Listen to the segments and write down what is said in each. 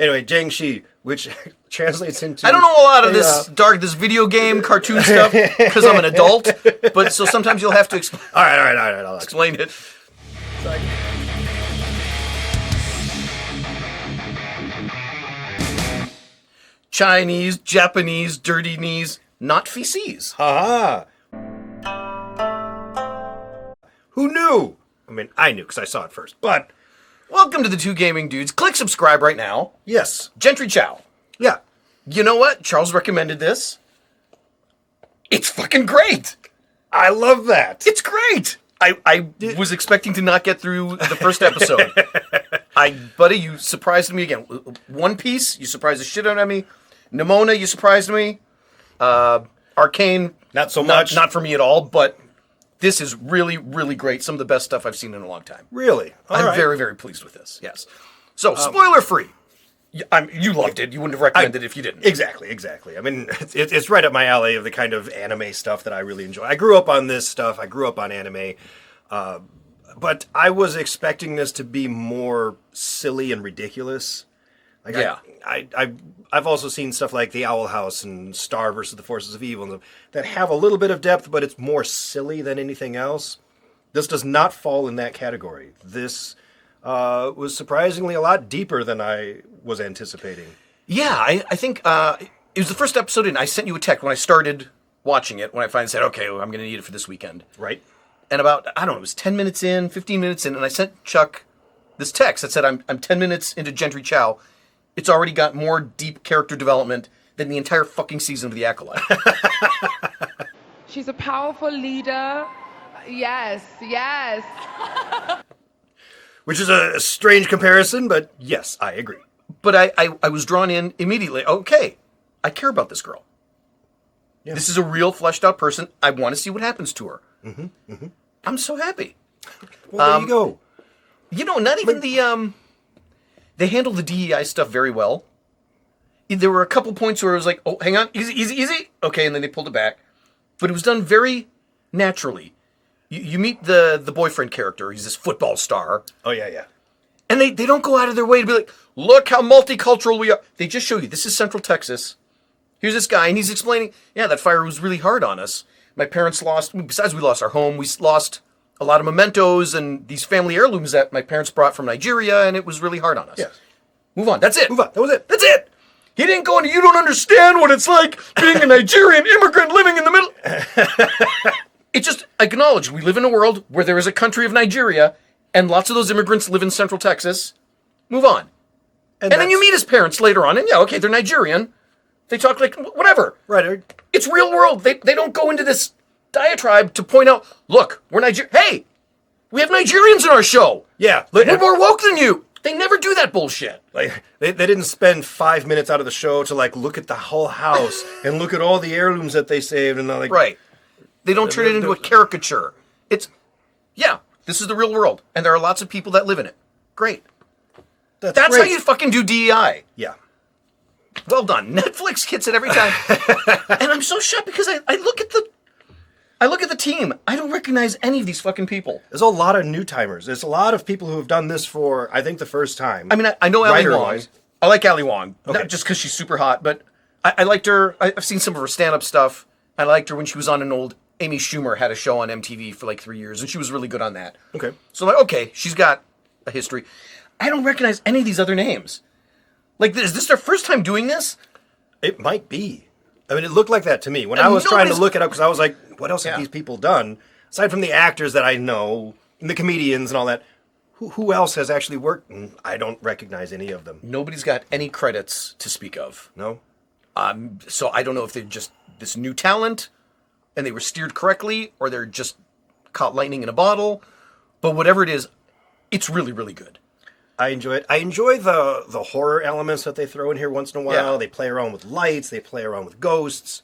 Anyway, Jentry, which translates into... I don't know a lot of this video game cartoon stuff because I'm an adult, but so sometimes you'll have to explain. All right. I'll Explain it. Chinese, Japanese, dirty knees, not feces. Haha. Who knew? I mean, I knew because I saw it first, but... Welcome to the Two Gaming Dudes. Click subscribe right now. Yes. Jentrychau. Yeah. You know what? Charles recommended this. It's fucking great. I love that. It's great. I was expecting to not get through the first episode. Buddy, you surprised me again. One Piece, you surprised the shit out of me. Nimona, you surprised me. Arcane, not so much. Not for me at all, but this is really, really great. Some of the best stuff I've seen in a long time. Really? I'm very, very pleased with this. Yes. So, spoiler free. You loved it. You wouldn't have recommended it if you didn't. Exactly. I mean, it's right up my alley of the kind of anime stuff that I really enjoy. I grew up on this stuff. I grew up on anime. But I was expecting this to be more silly and ridiculous. Like, yeah. I've also seen stuff like The Owl House and Star versus the Forces of Evil that have a little bit of depth, but it's more silly than anything else. This does not fall in that category. This was surprisingly a lot deeper than I was anticipating. Yeah, I think it was the first episode, and I sent you a text when I started watching it, when I finally said, okay, well, I'm going to need it for this weekend. Right. And about, I don't know, it was 10 minutes in, 15 minutes in, and I sent Chuck this text that said, I'm 10 minutes into Jentrychau. It's already got more deep character development than the entire fucking season of The Acolyte. She's a powerful leader. Yes. Which is a strange comparison, but yes, I agree. But I was drawn in immediately. Okay, I care about this girl. Yeah. This is a real fleshed out person. I want to see what happens to her. Mm-hmm. I'm so happy. Well, there you go. You know, not even they handled the DEI stuff very well. There were a couple points where it was like, oh, hang on, easy. Okay, and then they pulled it back. But it was done very naturally. You meet the boyfriend character. He's this football star. Oh, yeah. And they don't go out of their way to be like, look how multicultural we are. They just show you, this is Central Texas. Here's this guy, and he's explaining, yeah, that fire was really hard on us. My parents besides we lost our home, we lost a lot of mementos and these family heirlooms that my parents brought from Nigeria, and it was really hard on us. Yes. Move on. That's it. Move on. That was it. That's it. He didn't go into, you don't understand what it's like being a Nigerian immigrant living in the middle. It just acknowledged we live in a world where there is a country of Nigeria, and lots of those immigrants live in Central Texas. Move on. And then you meet his parents later on, and yeah, okay, they're Nigerian. They talk like, whatever. Right. It's real world. They don't go into this diatribe to point out, look, we're Nigerian. Hey, we have Nigerians in our show. Yeah. We're more woke than you. They never do that bullshit. Like they didn't spend 5 minutes out of the show to like look at the whole house and look at all the heirlooms that they saved and like right. They don't turn it into a caricature. It's this is the real world, and there are lots of people that live in it. Great. That's great. how you fucking do DEI. Yeah. Well done. Netflix gets it every time. And I'm so shocked because I look at the team. I don't recognize any of these fucking people. There's a lot of new timers. There's a lot of people who have done this for, I think, the first time. I mean, I know Ali Wong. Wise. I like Ali Wong. Okay. Not just because she's super hot, but I liked her. I've seen some of her stand-up stuff. I liked her when she was on an old... Amy Schumer had a show on MTV for like 3 years, and she was really good on that. Okay. So I'm like, okay, she's got a history. I don't recognize any of these other names. Like, is this their first time doing this? It might be. I mean, it looked like that to me. When I was trying to look it up, because I was like, what else have these people done? Aside from the actors that I know, and the comedians and all that, who else has actually worked? And I don't recognize any of them. Nobody's got any credits to speak of. No? So I don't know if they're just this new talent, and they were steered correctly, or they're just caught lightning in a bottle. But whatever it is, it's really, really good. I enjoy it. I enjoy the horror elements that they throw in here once in a while. Yeah. They play around with lights. They play around with ghosts.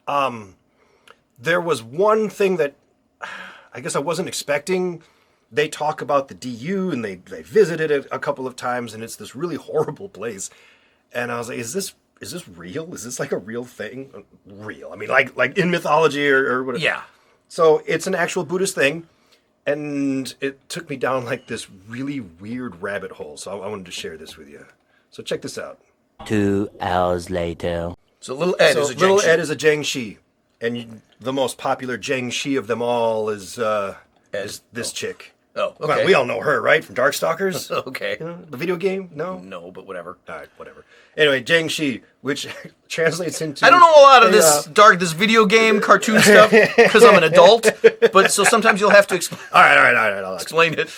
There was one thing that I guess I wasn't expecting. They talk about the DU, and they visited it a couple of times, and it's this really horrible place. And I was like, is this real? Is this like a real thing? Real. I mean, like in mythology or whatever. Yeah. So it's an actual Buddhist thing, and it took me down like this really weird rabbit hole. So I wanted to share this with you. So check this out. 2 hours later. So little Ed is a little Jentry. Ed is a Jentry, and the most popular Jentry of them all is this chick. Oh, okay. Well, we all know her, right? From Darkstalkers? Okay. The video game? No? No, but whatever. All right, whatever. Anyway, Jentry, which translates into... I don't know a lot of this video game, cartoon stuff, because I'm an adult, but so sometimes you'll have to explain. All right. I'll Explain it.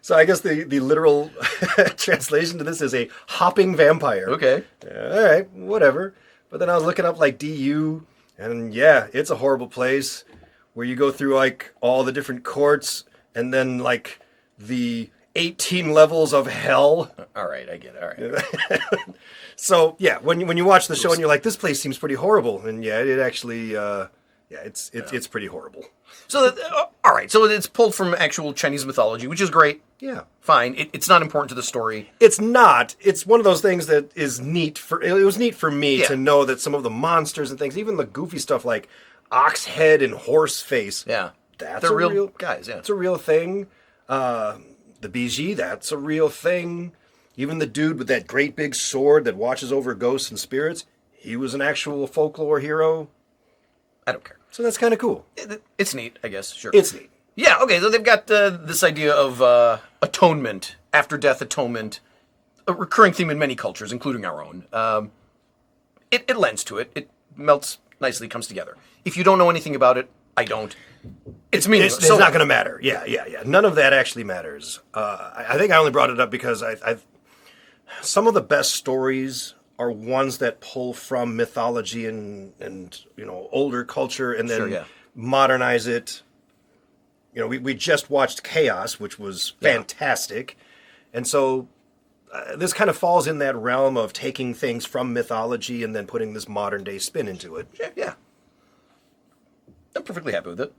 So I guess the literal translation to this is a hopping vampire. Okay. All right, whatever. But then I was looking up like DU, and yeah, it's a horrible place where you go through like all the different courts and then like the 18 levels of hell. All right, I get it. All right. So yeah, when you watch the show and you're like, this place seems pretty horrible, and yeah, it actually, it's pretty horrible. So, all right. So it's pulled from actual Chinese mythology, which is great. Yeah. Fine. It's not important to the story. It's not. It's one of those things that is neat it was neat for me to know that some of the monsters and things, even the goofy stuff like ox head and horse face. Yeah. That's They're a real guys, yeah. It's a real thing. The BG, that's a real thing. Even the dude with that great big sword that watches over ghosts and spirits, he was an actual folklore hero. I don't care. So that's kind of cool. It's neat, I guess. Sure. It's neat. Yeah, okay, so they've got this idea of atonement, after-death atonement, a recurring theme in many cultures, including our own. It lends to it. It melts nicely, comes together. If you don't know anything about it, I don't. It's meaningless. It's not going to matter. Yeah. None of that actually matters. I think I only brought it up because I've some of the best stories are ones that pull from mythology and older culture and then modernize it. We just watched Chaos, which was fantastic. And so this kind of falls in that realm of taking things from mythology and then putting this modern day spin into it. Yeah. I'm perfectly happy with it.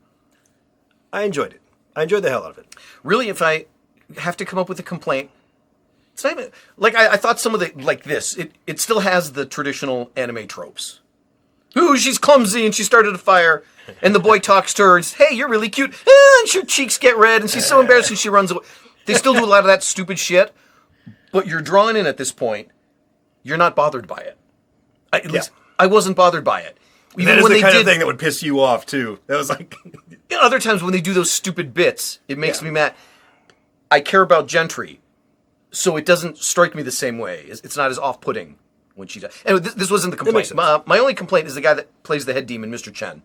I enjoyed it. I enjoyed the hell out of it. Really, if I have to come up with a complaint, it's not even, like, I thought some of the, like this, it still has the traditional anime tropes. Ooh, she's clumsy and she started a fire. And the boy talks to her and says, hey, you're really cute. And her cheeks get red and she's so embarrassed and she runs away. They still do a lot of that stupid shit. But you're drawn in at this point. You're not bothered by it. At least I wasn't bothered by it. Even that is the kind of thing that would piss you off, too. That was like... other times when they do those stupid bits, it makes me mad. I care about Jentry, so it doesn't strike me the same way. It's not as off-putting when she does. Anyway, this wasn't the complaint. My only complaint is the guy that plays the head demon, Mr. Chen.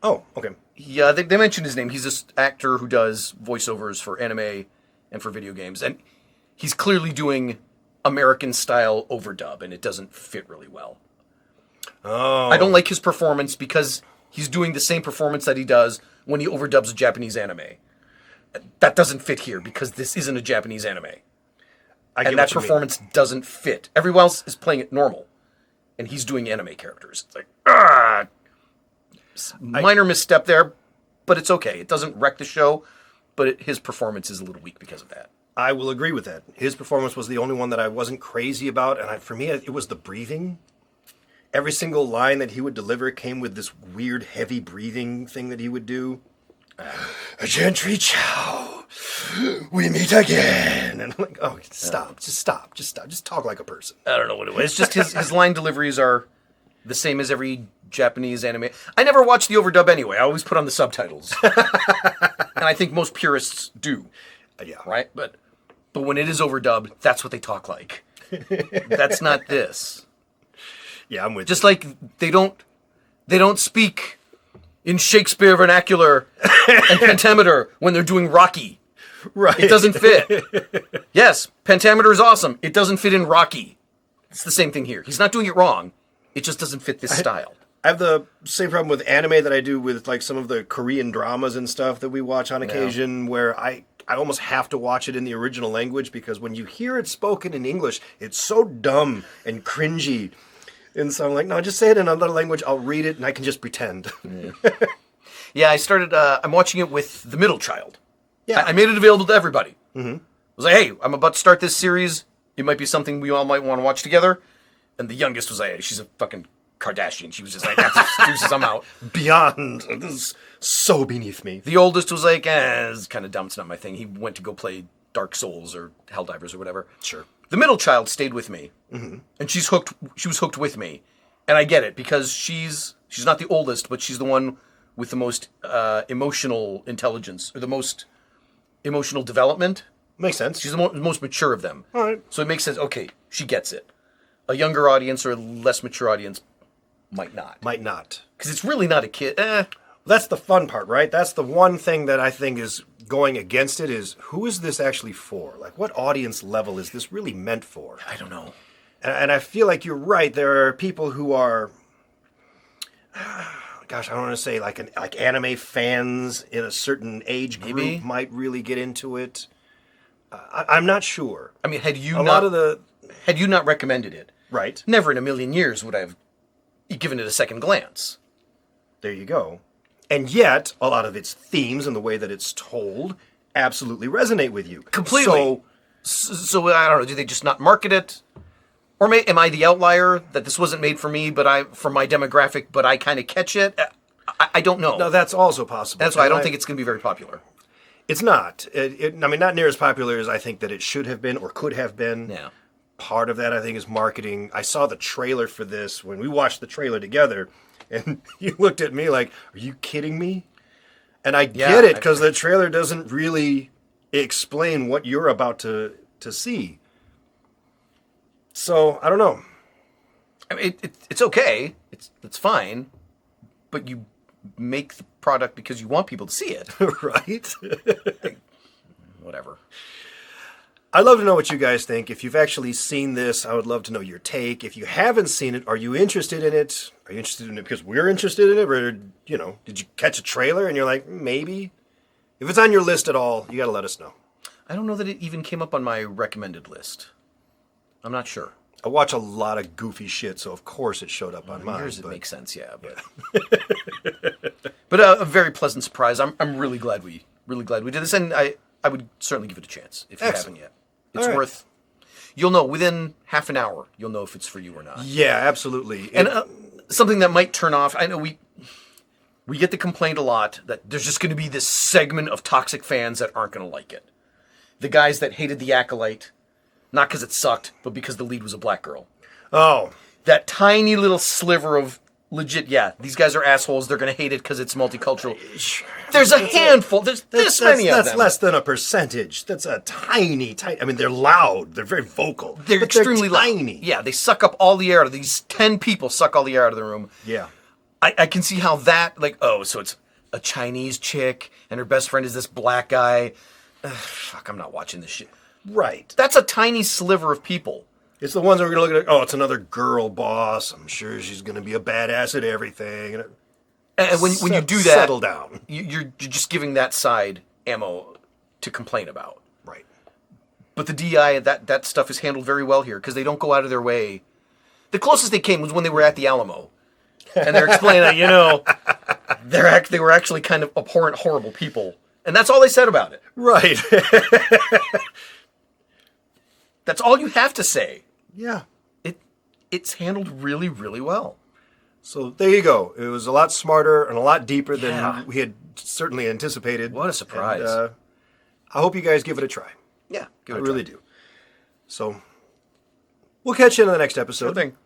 Oh, okay. Yeah, they mentioned his name. He's this actor who does voiceovers for anime and for video games. And he's clearly doing American-style overdub, and it doesn't fit really well. Oh. I don't like his performance because he's doing the same performance that he does when he overdubs a Japanese anime. That doesn't fit here because this isn't a Japanese anime. And that performance doesn't fit. Everyone else is playing it normal. And he's doing anime characters. It's like, minor misstep there, but it's okay. It doesn't wreck the show, but his performance is a little weak because of that. I will agree with that. His performance was the only one that I wasn't crazy about, and for me, it was the breathing. Every single line that he would deliver came with this weird, heavy breathing thing that he would do. Jentry Chau, we meet again. And I'm like, oh, stop, just talk like a person. I don't know what it was. It's just his line deliveries are the same as every Japanese anime. I never watch the overdub anyway. I always put on the subtitles. And I think most purists do. Yeah. Right? But when it is overdubbed, that's what they talk like. That's not this. Yeah, I'm with Just you. like they don't speak in Shakespeare vernacular and pentameter when they're doing Rocky. Right. It doesn't fit. Yes, pentameter is awesome. It doesn't fit in Rocky. It's the same thing here. He's not doing it wrong. It just doesn't fit this style. I have the same problem with anime that I do with like some of the Korean dramas and stuff that we watch on occasion where I almost have to watch it in the original language because when you hear it spoken in English, it's so dumb and cringy. And so I'm like, no, just say it in another language. I'll read it and I can just pretend. Yeah, I started, I'm watching it with the middle child. Yeah. I made it available to everybody. Mm-hmm. I was like, hey, I'm about to start this series. It might be something we all might want to watch together. And the youngest was like, hey, she's a fucking Kardashian. She was just like, that's excuses, I'm out. Beyond. This is so beneath me. The oldest was like, it's kind of dumb. It's not my thing. He went to go play Dark Souls or Helldivers or whatever. Sure. The middle child stayed with me, and she's hooked. She was hooked with me, and I get it because she's not the oldest, but she's the one with the most emotional intelligence or the most emotional development. Makes sense. She's the most mature of them. All right. So it makes sense. Okay, she gets it. A younger audience or a less mature audience might not. Might not. Because it's really not a kid. That's the fun part, right? That's the one thing that I think is going against it is who is this actually for? Like, what audience level is this really meant for? I don't know. And I feel like you're right. There are people who are, gosh, I don't want to say like anime fans in a certain age group Maybe. might really get into it. I'm not sure. I mean, had you not recommended it, Right. never in a million years would I have given it a second glance. There you go. And yet, a lot of its themes and the way that it's told absolutely resonate with you. Completely. So I don't know. Do they just not market it, or am I the outlier that this wasn't made for me, for my demographic, but I kind of catch it? I don't know. No, that's also possible. That's why I don't think it's going to be very popular. It's not. I mean, not near as popular as I think that it should have been or could have been. Yeah. Part of that, I think, is marketing. I saw the trailer for this when we watched the trailer together, and you looked at me like, are you kidding me? And I get it, because the trailer doesn't really explain what you're about to see. So, I don't know. I mean, it's okay. It's fine, but you make the product because you want people to see it. Right? Whatever. I'd love to know what you guys think. If you've actually seen this, I would love to know your take. If you haven't seen it, are you interested in it? Are you interested in it because we're interested in it? Or, did you catch a trailer and you're like, maybe? If it's on your list at all, you got to let us know. I don't know that it even came up on my recommended list. I'm not sure. I watch a lot of goofy shit, so of course it showed up on mine. Yours, it makes sense, yeah. But a very pleasant surprise. I'm really glad we did this, and I would certainly give it a chance if you haven't yet. It's worth. You'll know within half an hour. You'll know if it's for you or not. Yeah, absolutely. And something that might turn off. I know we get the complaint a lot that there's just going to be this segment of toxic fans that aren't going to like it. The guys that hated The Acolyte, not because it sucked, but because the lead was a black girl. Oh, That tiny little sliver of legit, yeah, these guys are assholes. They're going to hate it because it's multicultural. There's a handful. There's this many of them. That's less than a percentage. That's a tiny. I mean, they're loud. They're very vocal. They're extremely tiny. loud. Yeah, they suck up all the air out of these 10 people. Suck all the air out of the room. Yeah. I can see how that so it's a Chinese chick and her best friend is this black guy. Fuck, I'm not watching this shit. Right. That's a tiny sliver of people. It's the ones that are going to look at, oh, it's another girl boss. I'm sure she's going to be a badass at everything. And when you do that, settle down. You're just giving that side ammo to complain about. Right. But the DI, that stuff is handled very well here because they don't go out of their way. The closest they came was when they were at the Alamo. And they're explaining, they were actually kind of abhorrent, horrible people. And that's all they said about it. Right. That's all you have to say. Yeah. It's handled really, really well. So there you go. It was a lot smarter and a lot deeper than we had certainly anticipated. What a surprise. And, I hope you guys give it a try. Yeah, I really do. So we'll catch you in the next episode. Sure thing.